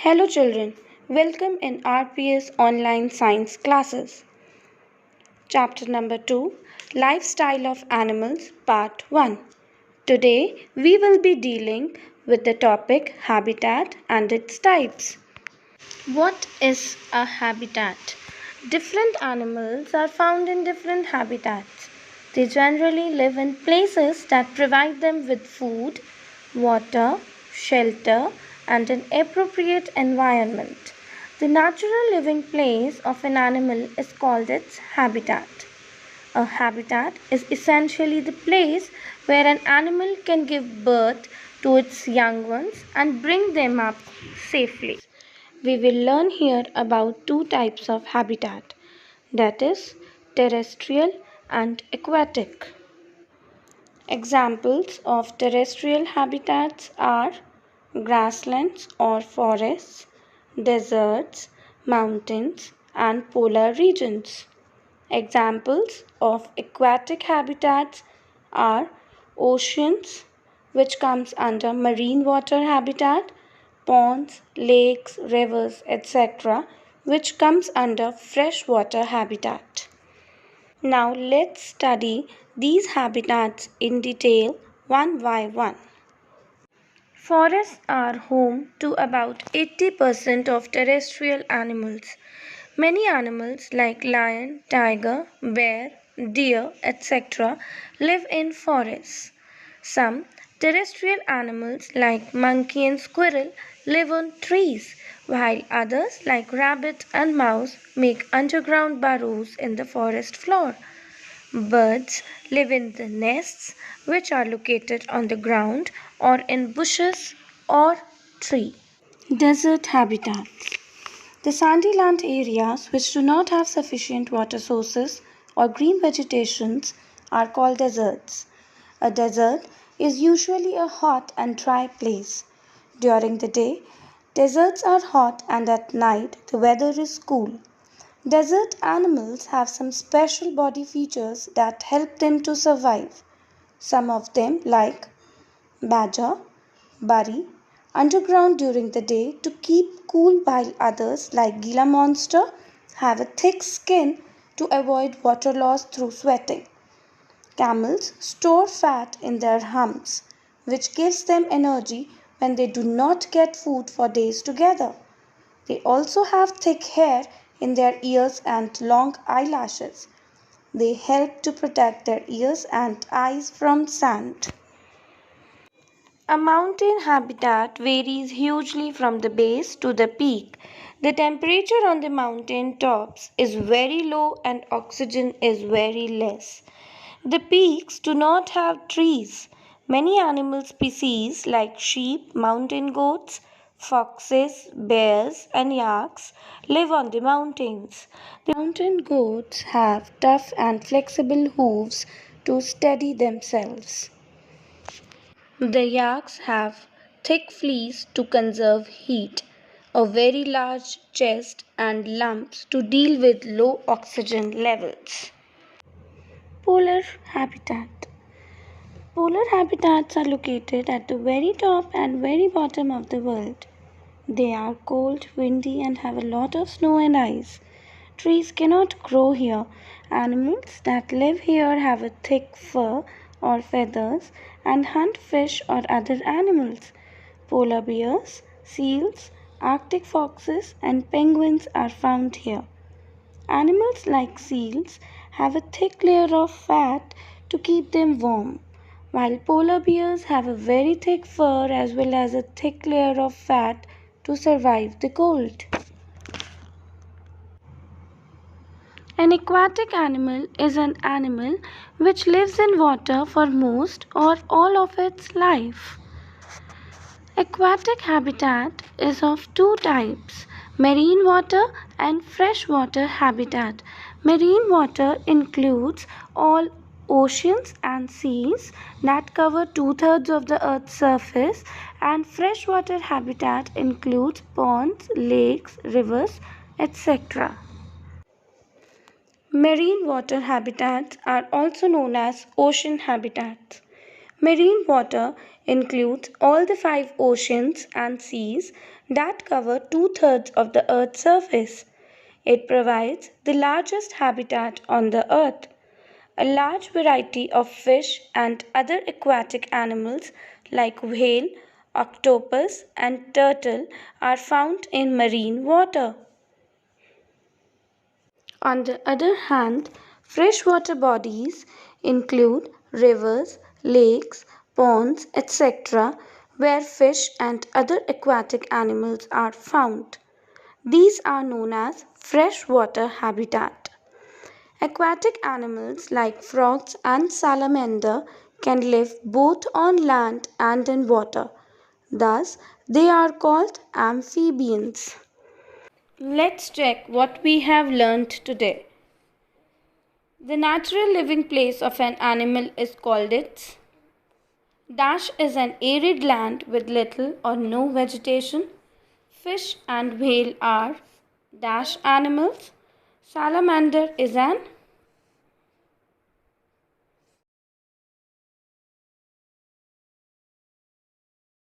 Hello children, welcome in RPS online science classes. Chapter number 2, Lifestyle of Animals, Part 1. Today we will be dealing with the topic habitat and its types. What is a habitat? Different animals are found in different habitats. They generally live in places that provide them with food, water, shelter, and an appropriate environment. The natural living place of an animal is called its habitat. A habitat is essentially the place where an animal can give birth to its young ones and bring them up safely. We will learn here about two types of habitat, that is terrestrial and aquatic. Examples of terrestrial habitats are grasslands or forests, deserts, mountains, and polar regions. Examples of aquatic habitats are oceans, which comes under marine water habitat, ponds, lakes, rivers, etc., which comes under freshwater habitat. Now let's study these habitats in detail one by one. Forests are home to about 80% of terrestrial animals. Many animals like lion, tiger, bear, deer, etc. live in forests. Some terrestrial animals like monkey and squirrel live on trees, while others like rabbit and mouse make underground burrows in the forest floor. Birds live in the nests, which are located on the ground or in bushes or trees. Desert habitats. The sandy land areas which do not have sufficient water sources or green vegetations are called deserts. A desert is usually a hot and dry place. During the day, deserts are hot and at night the weather is cool. Desert animals have some special body features that help them to survive. Some of them, like badger, bury underground during the day to keep cool, while others, like Gila monster, have a thick skin to avoid water loss through sweating. Camels store fat in their humps, which gives them energy when they do not get food for days together. They also have thick hair in their ears and long eyelashes. They help to protect their ears and eyes from sand. A mountain habitat varies hugely from the base to the peak. The temperature on the mountain tops is very low and oxygen is very less. The peaks do not have trees. Many animal species like sheep, mountain goats, foxes, bears, and yaks live on the mountains. The mountain goats have tough and flexible hooves to steady themselves. The yaks have thick fleece to conserve heat, a very large chest, and lumps to deal with low oxygen levels. Polar habitat. Polar habitats are located at the very top and very bottom of the world. They are cold, windy, and have a lot of snow and ice. Trees cannot grow here. Animals that live here have a thick fur or feathers and hunt fish or other animals. Polar bears, seals, Arctic foxes, and penguins are found here. Animals like seals have a thick layer of fat to keep them warm, while polar bears have a very thick fur as well as a thick layer of fat to survive the cold. An aquatic animal is an animal which lives in water for most or all of its life. Aquatic habitat is of two types, marine water and freshwater habitat. Marine water includes all oceans and seas that cover two-thirds of the earth's surface, and freshwater habitat includes ponds, lakes, rivers, etc. Marine water habitats are also known as ocean habitats. Marine water includes all the five oceans and seas that cover two-thirds of the Earth's surface. It provides the largest habitat on the Earth. A large variety of fish and other aquatic animals like whale, octopus, and turtle are found in marine water. On the other hand, freshwater bodies include rivers, lakes, ponds, etc., where fish and other aquatic animals are found. These are known as freshwater habitat. Aquatic animals like frogs and salamander can live both on land and in water. Thus, they are called amphibians. Let's check what we have learned today. The natural living place of an animal is called its dash is an arid land with little or no vegetation. Fish and whale are dash animals. Salamander is an